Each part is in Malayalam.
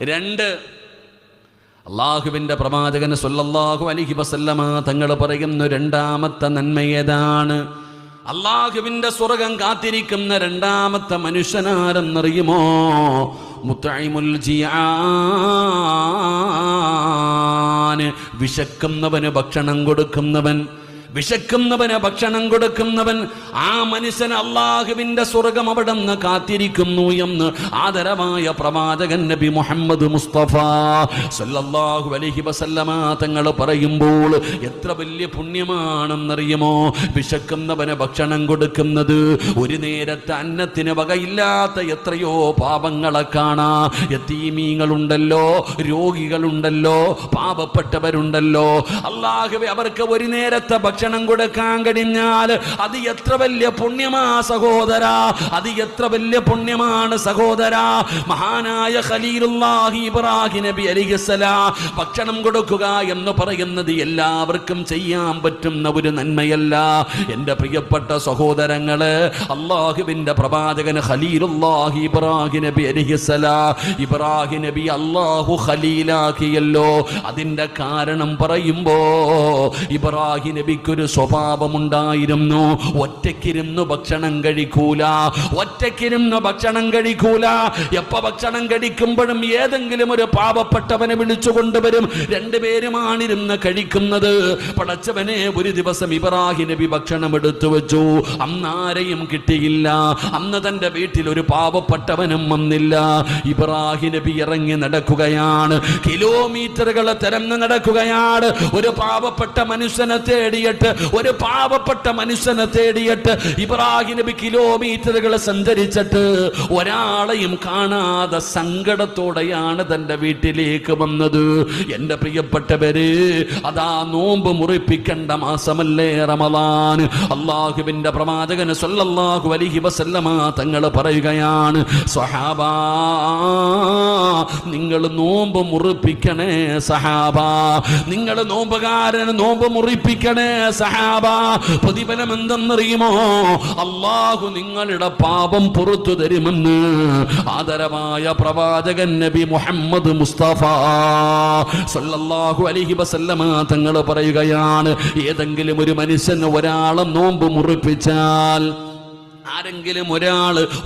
2, അള്ളാഹുവിൻ്റെ പ്രവാചകൻ സ്വല്ലല്ലാഹു അലൈഹി വസല്ലമ തങ്ങൾ പറയുന്ന രണ്ടാമത്തെ നന്മ ഏതാണ്? അള്ളാഹുവിൻ്റെ സ്വർഗം കാത്തിരിക്കുന്ന രണ്ടാമത്തെ മനുഷ്യനാരെന്നറിയുമോ? മുത്ഇമുൽ ജിആൻ, വിശക്കുന്നവന് ഭക്ഷണം കൊടുക്കുന്നവൻ. വിശക്കുന്നവന് ഭക്ഷണം കൊടുക്കുന്നവൻ, ആ മനുഷ്യൻ അള്ളാഹുവിൻ്റെ സ്വർഗം അവിടെ നിന്ന് കാത്തിരിക്കുന്നു എന്ന് ആദരവായ പ്രവാചകൻ നബി മുഹമ്മദ് മുസ്തഫ സല്ലല്ലാഹു അലൈഹി വസല്ലമ തങ്ങൾ പറയുമ്പോൾ എത്ര വലിയ പുണ്യമാണെന്നറിയുമോ വിശക്കുന്നവന് ഭക്ഷണം കൊടുക്കുന്നത്. ഒരു നേരത്തെ അന്നത്തിന് വകയില്ലാത്ത എത്രയോ പാപങ്ങളെ കാണാ. യതീമീങ്ങളുണ്ടല്ലോ, രോഗികളുണ്ടല്ലോ, പാവപ്പെട്ടവരുണ്ടല്ലോ. അള്ളാഹുവേ, അവർക്ക് ഒരു നേരത്തെ ഭക്ഷണം കൊടുക്കാൻ കഴിഞ്ഞാൽ അത് എത്ര വലിയ പുണ്യമാ സഹോദരാ, അത് എത്ര വലിയ പുണ്യമാണ് സഹോദരാ. മഹാനായ ഖലീലുല്ലാഹി ഇബ്രാഹിം നബി അലൈഹിസ്സലാം ഭക്ഷണം കൊടുക്കുക എന്ന് പറയുന്നത് എല്ലാവർക്കും ചെയ്യാൻ പറ്റുന്ന ഒരു നന്മയല്ല. എൻ്റെ പ്രിയപ്പെട്ട സഹോദരങ്ങള്, അള്ളാഹുവിൻ്റെ പ്രവാചകൻ ഖലീലുല്ലാഹി ഇബ്രാഹിം നബി അലൈഹിസ്സലാം, ഇബ്രാഹിം നബി അള്ളാഹു ഖലീലാക്കിയല്ലോ. അതിൻ്റെ കാരണം പറയുമ്പോ ഇബ്രാഹിം നബിക്കൊരു സ്വഭാവമുണ്ടായിരുന്നു. ഒറ്റയ്ക്കിരുന്ന് ഭക്ഷണം കഴിക്കൂല, ഒറ്റയ്ക്കിരുന്ന് ഭക്ഷണം കഴിക്കൂല. എപ്പ ഭക്ഷണം കഴിക്കുമ്പോഴും ഏതെങ്കിലും ഒരു പാവപ്പെട്ടവനെ വിളിച്ചു കൊണ്ടുവരും. രണ്ടുപേരുമാണിരുന്ന് കഴിക്കുന്നത്. പടച്ചവനെ, ഒരു ദിവസം ഇബ്രാഹിം നബി ഭക്ഷണം എടുത്തു വെച്ചു. അന്നാരെയും കിട്ടിയില്ല. അന്ന് തന്റെ വീട്ടിൽ ഒരു പാവപ്പെട്ടവനും വന്നില്ല. ഇബ്രാഹിം നബി ഇറങ്ങി നടക്കുകയാണ്, കിലോമീറ്ററുകളെ തെരഞ്ഞു നടക്കുകയാണ്. ഒരു പാവപ്പെട്ട മനുഷ്യനെ തേടിയിട്ട്, ഒരു പാവപ്പെട്ട മനുഷ്യനെ തേടിയിട്ട് ഇബ്രാഹിം നബി കിലോമീറ്ററുകൾ സഞ്ചരിച്ചിട്ട് ഒരാളെയും കാണാതെ സങ്കടത്തോടെയാണ് തന്റെ വീട്ടിലേക്ക് വന്നത്. എൻ്റെ പ്രിയപ്പെട്ടവര്, അതാ നോമ്പ് മുറിപ്പിക്കേണ്ട മാസമല്ലേ റമളാൻ. അള്ളാഹുവിൻ്റെ പ്രവാചകൻ സ്വല്ലല്ലാഹു അലൈഹി വസല്ലമ തങ്ങൾ പറയുകയാണ്, സ്വഹാബാ, നിങ്ങൾ നോമ്പ് മുറിപ്പിക്കണേ സഹാബാ, നിങ്ങൾ നോമ്പുകാരന് നോമ്പ് മുറിപ്പിക്കണേ സഹാബാ. പ്രതിഫലം എന്തെന്നറിയുമോ? അള്ളാഹു നിങ്ങളുടെ പാപം പുറത്തു തരുമെന്ന് ആദരവായ പ്രവാചകൻ നബി മുഹമ്മദ് മുസ്തഫ സല്ലല്ലാഹു അലൈഹി വസല്ലമ തങ്ങൾ പറയുകയാണ്, ഏതെങ്കിലും ഒരു മനുഷ്യന് ഒരാളെ നോമ്പ് മുറിപ്പിച്ചാൽ, ആരെങ്കിലും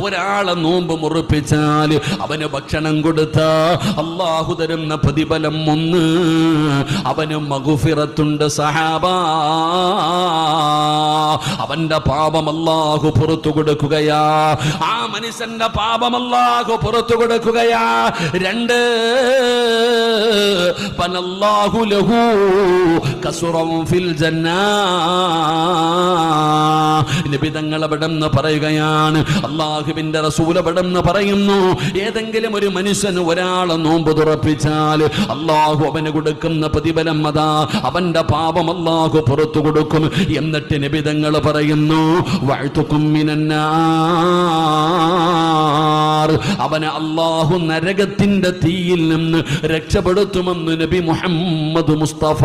ഒരാളെ നോമ്പ് മുറിപ്പിച്ചാൽ അവന് ഭക്ഷണം കൊടുത്ത അള്ളാഹു തരുന്ന പ്രതിഫലം 1, അവന് മഗ്ഫിറത്തുണ്ട് സഹാബാ. അവന്റെ പാപം അല്ലാഹു പുറത്തു കൊടുക്കുകയാ. ആ മനുഷ്യന്റെ പാപം അല്ലാഹു പുറത്തു കൊടുക്കുകയാ. 2, ഫനല്ലാഹു ലഹു കസുറൻ ഫിൽ ജന്നാ. നബി തങ്ങൾ അവിടെന്ന് പറയുകയാണ്, അല്ലാഹുവിന്റെ റസൂൽ അവിടെന്ന് പറയുന്നു, ഏതെങ്കിലും ഒരു മനുഷ്യന് ഒരാളെ നോമ്പ് തുറപ്പിച്ചാൽ അല്ലാഹു അവന് കൊടുക്കുന്ന പ്രതിഫലം അതാ അവന്റെ പാപം അല്ലാഹു പുറത്തു കൊടുക്കും. എന്നിട്ട് നബി തങ്ങൾ പറയുന്നു, വഅ്തുകും മിനന്നാർ, അവനെ അല്ലാഹു നരകത്തിന്റെ തീയിൽ നിന്ന് രക്ഷപ്പെടുത്തുമെന്ന് നബി മുഹമ്മദ് മുസ്തഫ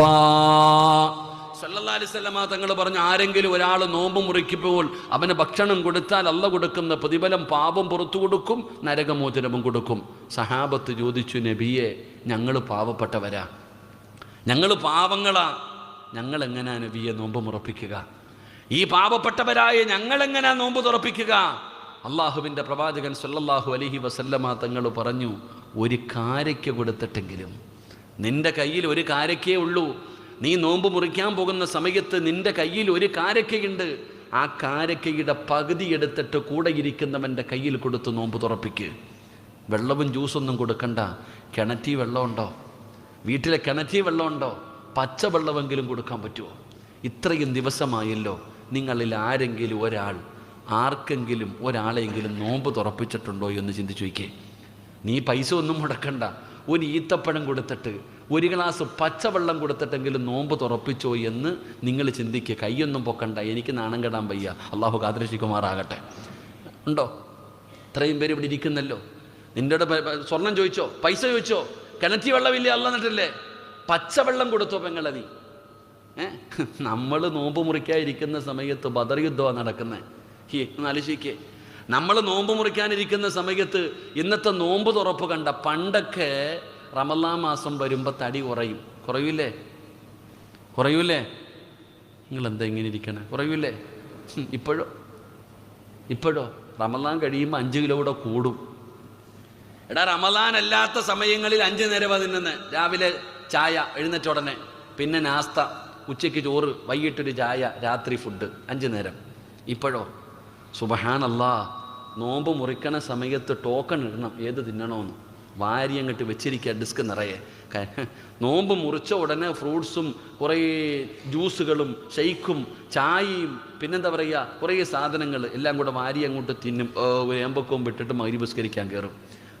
സല്ലല്ലാഹു അലൈഹി വസല്ലമ തങ്ങൾ പറഞ്ഞു, ആരെങ്കിലും ഒരാൾ നോമ്പ് മുറിക്കുമ്പോൾ അവന് ഭക്ഷണം കൊടുത്താൽ അല്ലാഹു കൊടുക്കുന്ന പ്രതിഫലം പാപം പുറത്തു കൊടുക്കും, നരകമോചനവും കൊടുക്കും. സഹാബത്ത് ചോദിച്ചു, നബിയെ, ഞങ്ങൾ പാവപ്പെട്ടവരാ, ഞങ്ങൾ പാവങ്ങളാ, ഞങ്ങൾ എങ്ങനെയാ നബിയെ നോമ്പ് മുറപ്പിക്കുക? ഈ പാവപ്പെട്ടവരായ ഞങ്ങൾ എങ്ങനെയാ നോമ്പ് തുറപ്പിക്കുക? അള്ളാഹുവിൻ്റെ പ്രവാചകൻ സല്ലല്ലാഹു അലൈഹി വസല്ലമ തങ്ങൾ പറഞ്ഞു, ഒരു കാരയ്ക്ക കൊടുത്തിട്ടെങ്കിലും, നിന്റെ കയ്യിൽ ഒരു കാരയ്ക്കേ ഉള്ളൂ, നീ നോമ്പ് മുറിക്കാൻ പോകുന്ന സമയത്ത് നിന്റെ കയ്യിൽ ഒരു കാരക്കയുണ്ട്, ആ കാരക്കയുടെ പകുതി എടുത്തിട്ട് കൂടെ ഇരിക്കുന്നവൻ്റെ കയ്യിൽ കൊടുത്ത് നോമ്പ് തുറപ്പിക്ക്. വെള്ളവും ജ്യൂസൊന്നും കൊടുക്കണ്ട. കിണറ്റി വെള്ളമുണ്ടോ? വീട്ടിലെ കിണറ്റി വെള്ളമുണ്ടോ? പച്ചവെള്ളമെങ്കിലും കൊടുക്കാൻ പറ്റുമോ? ഇത്രയും ദിവസമായല്ലോ, നിങ്ങളിൽ ആരെങ്കിലും ഒരാൾ, ആർക്കെങ്കിലും ഒരാളെങ്കിലും നോമ്പ് തുറപ്പിച്ചിട്ടുണ്ടോ എന്ന് ചിന്തിച്ചു വയ്ക്കേ. നീ പൈസ ഒന്നും മുടക്കണ്ട, ഒരു ഈത്തപ്പഴം കൊടുത്തിട്ട്, ഒരു ഗ്ലാസ് പച്ചവെള്ളം കൊടുത്തിട്ടെങ്കിലും നോമ്പ് തുറപ്പിച്ചോ എന്ന് നിങ്ങൾ ചിന്തിക്കുക. കൈയൊന്നും പൊക്കണ്ട, എനിക്ക് നാണം കെടാൻ വയ്യ, അള്ളാഹു കാദ്രശിക്കുമാറാകട്ടെ. ഉണ്ടോ? ഇത്രയും പേര് ഇവിടെ ഇരിക്കുന്നല്ലോ. നിൻ്റെ സ്വർണം ചോദിച്ചോ? പൈസ ചോദിച്ചോ? കിണറ്റി വെള്ളമില്ലേ? അല്ല എന്നിട്ടല്ലേ പച്ചവെള്ളം കൊടുത്തോ പെങ്ങളെ നീ? നമ്മൾ നോമ്പ് മുറിക്കാതിരിക്കുന്ന സമയത്ത് ബദർ യുദ്ധമാണ് നടക്കുന്നത്. ആലോചിക്കേ, നമ്മൾ നോമ്പ് മുറിക്കാനിരിക്കുന്ന സമയത്ത് ഇന്നത്തെ നോമ്പ് തുറപ്പ് കണ്ട പണ്ടൊക്കെ റമളാൻ മാസം വരുമ്പോൾ തടി കുറയൂലേ നിങ്ങൾ എന്താ ഇങ്ങനെ ഇരിക്കണേ? കുറയൂലേ? ഇപ്പോഴോ റമളാൻ കഴിയുമ്പോൾ 5 കിലോ കൂടെ കൂടും. എടാ, റമളാൻ അല്ലാത്ത സമയങ്ങളിൽ 5 നേരം തിന്നുന്നത്. രാവിലെ ചായ എഴുന്നേറ്റ ഉടനെ, പിന്നെ നാസ്ത, ഉച്ചയ്ക്ക് ചോറ്, വൈകിട്ടൊരു ചായ, രാത്രി ഫുഡ്, 5 നേരം. ഇപ്പോഴോ സുബ്ഹാനല്ലാഹ്, നോമ്പ് മുറിക്കണ സമയത്ത് ടോക്കൺ ഇടണം ഏത് തിന്നണമെന്ന്. വാരി അങ്ങോട്ട് വെച്ചിരിക്കുക ഡിസ്ക് നിറയെ. നോമ്പ് മുറിച്ച ഉടനെ ഫ്രൂട്ട്സും കുറേ ജ്യൂസുകളും ഷെയ്ക്കും ചായയും പിന്നെന്താ പറയുക കുറേ സാധനങ്ങൾ എല്ലാം കൂടെ വാരി അങ്ങോട്ട് തിന്നും. ഏമ്പക്കവും വിട്ടിട്ട് മഗ്‌രിബ് കയറും.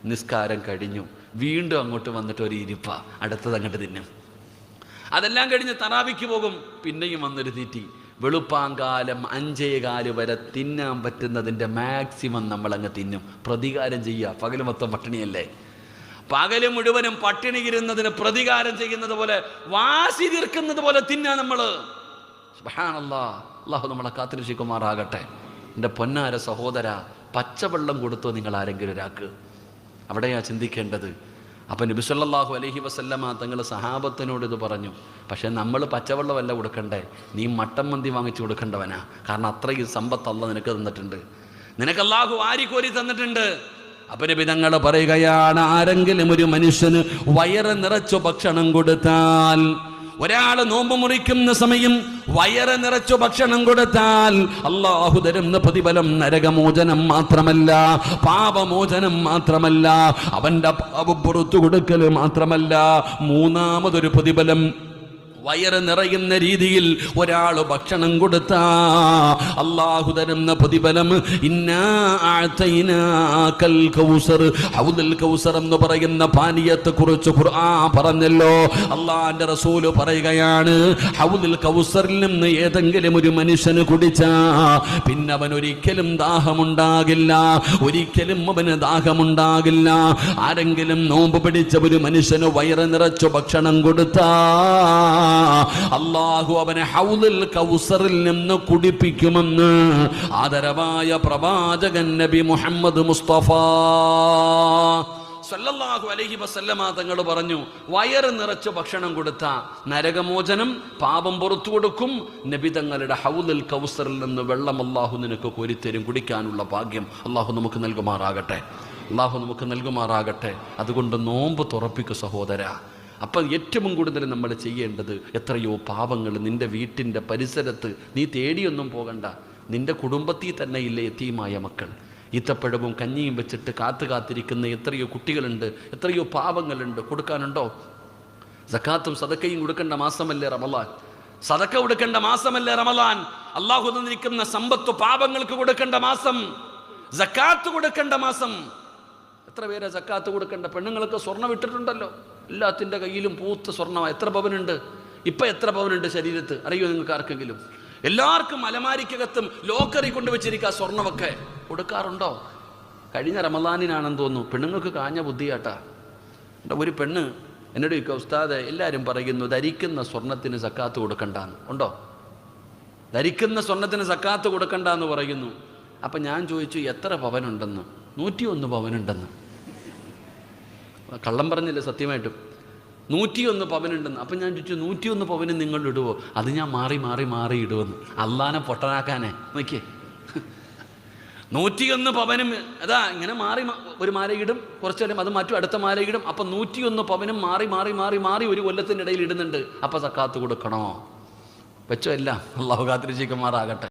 നിസ്കാരം കഴിഞ്ഞു, വീണ്ടും അങ്ങോട്ട് വന്നിട്ട് ഒരു ഇരിപ്പ, അടുത്തത് അങ്ങോട്ട് തിന്നും. അതെല്ലാം കഴിഞ്ഞ് തറാവിക്ക് പോകും, പിന്നെയും വന്നൊരു തീറ്റി. വെളുപ്പാങ്കാലം 5:15 വരെ തിന്നാൻ പറ്റുന്നതിൻ്റെ മാക്സിമം നമ്മളങ്ങ് തിന്നും. പ്രതികാരം ചെയ്യുക. പകല് മൊത്തം പട്ടിണിയല്ലേ? പകല് മുഴുവനും പട്ടിണി ഇരുന്നതിന് പ്രതികാരം ചെയ്യുന്നത് പോലെ, വാശി തീർക്കുന്നത് പോലെ തിന്നാ നമ്മൾ. സുബ്ഹാനല്ലാഹ്, അല്ലാഹു നമ്മളെ കാത്തിരക്ഷിക്കുമാറാകട്ടെ. എൻ്റെ പൊന്നാര സഹോദര, പച്ചവെള്ളം കൊടുത്തോ നിങ്ങൾ ആരെങ്കിലും ഒരാൾക്ക്? അവിടെയാ ചിന്തിക്കേണ്ടത്. അപ്പം നബി സല്ലല്ലാഹു അലൈഹി വസല്ലമ തങ്ങൾ സഹാബത്തിനോട് ഇത് പറഞ്ഞു. പക്ഷേ നമ്മൾ പച്ചവെള്ളമല്ല കൊടുക്കണ്ടേ, നീ മട്ടൻ മന്തി വാങ്ങിച്ചു കൊടുക്കേണ്ടവനാ. കാരണം അത്രയും സമ്പത്ത് അല്ലാഹു നിനക്ക് തന്നിട്ടുണ്ട്, നിനക്ക് അല്ലാഹു വാരിക്കോരി തന്നിട്ടുണ്ട്. അപ്പം നബി തങ്ങൾ പറയുകയാണ്, ആരെങ്കിലും ഒരു മനുഷ്യന് വയറ് നിറച്ചു ഭക്ഷണം കൊടുത്താൽ, ഒരാൾ നോമ്പ് മുറിക്കുന്ന സമയം വയറ് നിറച്ചു ഭക്ഷണം കൊടുത്താൽ അല്ലാഹു തരുന്ന പ്രതിഫലം നരകമോചനം മാത്രമല്ല, പാപമോചനം മാത്രമല്ല, അവന്റെ പാപം പുറത്തു കൊടുക്കൽ മാത്രമല്ല, മൂന്നാമതൊരു പ്രതിഫലം വയറ് നിറയുന്ന രീതിയിൽ ഒരാൾ ഭക്ഷണം കൊടുത്താ അല്ലാഹു തരുന്ന പ്രതിഫലം ഇന്നാ അഅതൈനാകൽ കൗസർ, ഹൗദുൽ കൗസർ എന്ന് പറയുന്ന പാനീയത്തെ കുറിച്ച് ഖുർആൻ പറഞ്ഞല്ലോ. അല്ലാഹുവിന്റെ റസൂൽ പറയുകയാണ്, ഹൗദുൽ കൗസറിൽ നിന്ന് ഏതെങ്കിലും ഒരു മനുഷ്യന് കുടിച്ചാ പിന്നെ അവൻ ഒരിക്കലും ദാഹമുണ്ടാകില്ല, ഒരിക്കലും അവന് ദാഹമുണ്ടാകില്ല. ആരെങ്കിലും നോമ്പ് പിടിച്ച ഒരു മനുഷ്യന് വയറ് നിറച്ചു ഭക്ഷണം കൊടുത്താ അല്ലാഹു അവനെ ഹൗദുൽ കൗസറിൽ നിന്ന് കുടിപ്പിക്കുമെന്ന് ആദരവായ പ്രവാചകൻ നബി മുഹമ്മദ് മുസ്തഫ സല്ലല്ലാഹു അലൈഹി വസല്ലമ തങ്ങൾ പറഞ്ഞു, വയറ് നിറച്ച് ഭക്ഷണം കൊടുത്ത നരകമോചനം, പാപം പുറത്തു കൊടുക്കും. നബി തങ്ങളുടെ ഹൗദുൽ കൗസറിൽ നിന്ന് വെള്ളം അല്ലാഹു നിനക്ക് കോരിത്തരും. കുടിക്കാനുള്ള ഭാഗ്യം അല്ലാഹു നമുക്ക് നൽകുമാറാകട്ടെ. അതുകൊണ്ട് നോമ്പ് തുറപ്പിക്കു സഹോദര. അപ്പം ഏറ്റവും കൂടുതൽ നമ്മൾ ചെയ്യേണ്ടത്, എത്രയോ പാവങ്ങൾ നിൻ്റെ വീട്ടിൻ്റെ പരിസരത്ത്, നീ തേടിയൊന്നും പോകണ്ട, നിൻ്റെ കുടുംബത്തിൽ തന്നെ ഇല്ലേ യതീമായ മക്കൾ. ഈത്തപ്പഴവും കഞ്ഞിയും വെച്ചിട്ട് കാത്തിരിക്കുന്ന എത്രയോ കുട്ടികളുണ്ട്, എത്രയോ പാവങ്ങളുണ്ട്. കൊടുക്കാനുണ്ടോ? സക്കാത്തും സദക്കയും കൊടുക്കേണ്ട മാസമല്ലേ റമളാൻ? സദക്ക കൊടുക്കേണ്ട മാസമല്ലേ റമളാൻ? അല്ലാഹു തന്നിരിക്കുന്ന സമ്പത്ത് പാവങ്ങൾക്ക് കൊടുക്കേണ്ട മാസം, സക്കാത്ത് കൊടുക്കേണ്ട മാസം. എത്ര പേരെ സക്കാത്ത് കൊടുക്കേണ്ട? പെണ്ണുങ്ങൾക്ക് സ്വർണ്ണം ഇട്ടിട്ടുണ്ടല്ലോ, എല്ലാത്തിൻ്റെ കയ്യിലും പൂത്ത സ്വർണ്ണമാണ്. എത്ര പവനുണ്ട് ഇപ്പം? എത്ര പവനുണ്ട് ശരീരത്ത് അറിയോ നിങ്ങൾക്ക് ആർക്കെങ്കിലും? എല്ലാവർക്കും അലമാരിക്കകത്തും ലോക്കറി കൊണ്ടുവച്ചിരിക്കുക സ്വർണ്ണമൊക്കെ. കൊടുക്കാറുണ്ടോ? കഴിഞ്ഞ റമളാനിനാണെന്ന് തോന്നുന്നു, പെണ്ണുങ്ങൾക്ക് കാഞ്ഞ ബുദ്ധിയാട്ടാ. ഒരു പെണ്ണ് എന്നോട് ചോദിക്കുക, ഉസ്താദ് എല്ലാവരും പറയുന്നു ധരിക്കുന്ന സ്വർണത്തിന് സക്കാത്ത് കൊടുക്കണ്ടെന്ന്. ഉണ്ടോ? ധരിക്കുന്ന സ്വർണത്തിന് സക്കാത്ത് കൊടുക്കണ്ടെന്ന് പറയുന്നു. അപ്പം ഞാൻ ചോദിച്ചു, എത്ര പവനുണ്ടെന്ന്? 101 പവനുണ്ടെന്ന്. കള്ളം പറഞ്ഞില്ല, സത്യമായിട്ടും 101 പവനുണ്ടെന്ന്. അപ്പം ഞാൻ ചോദിച്ചു, 101 പവന് നിങ്ങൾ ഇടുവോ? അത് ഞാൻ മാറി ഇടുമെന്ന്. അള്ളാനെ പൊട്ടനാക്കാനേ നോക്കിയേ. 101 പവനും അതാ ഇങ്ങനെ മാറി ഒരു മാലയിടും, കുറച്ചു നേരം അത് മാറ്റും, അടുത്ത മാലയിടും. അപ്പം 101 പവനും മാറി ഒരു കൊല്ലത്തിൻ്റെ ഇടയിൽ ഇടുന്നുണ്ട്. അപ്പം സക്കാത്ത് കൊടുക്കണോ? വെച്ചോ? എല്ലാം അല്ലാഹു കാത്തിരക്ഷിക്കുമാറാകട്ടെ.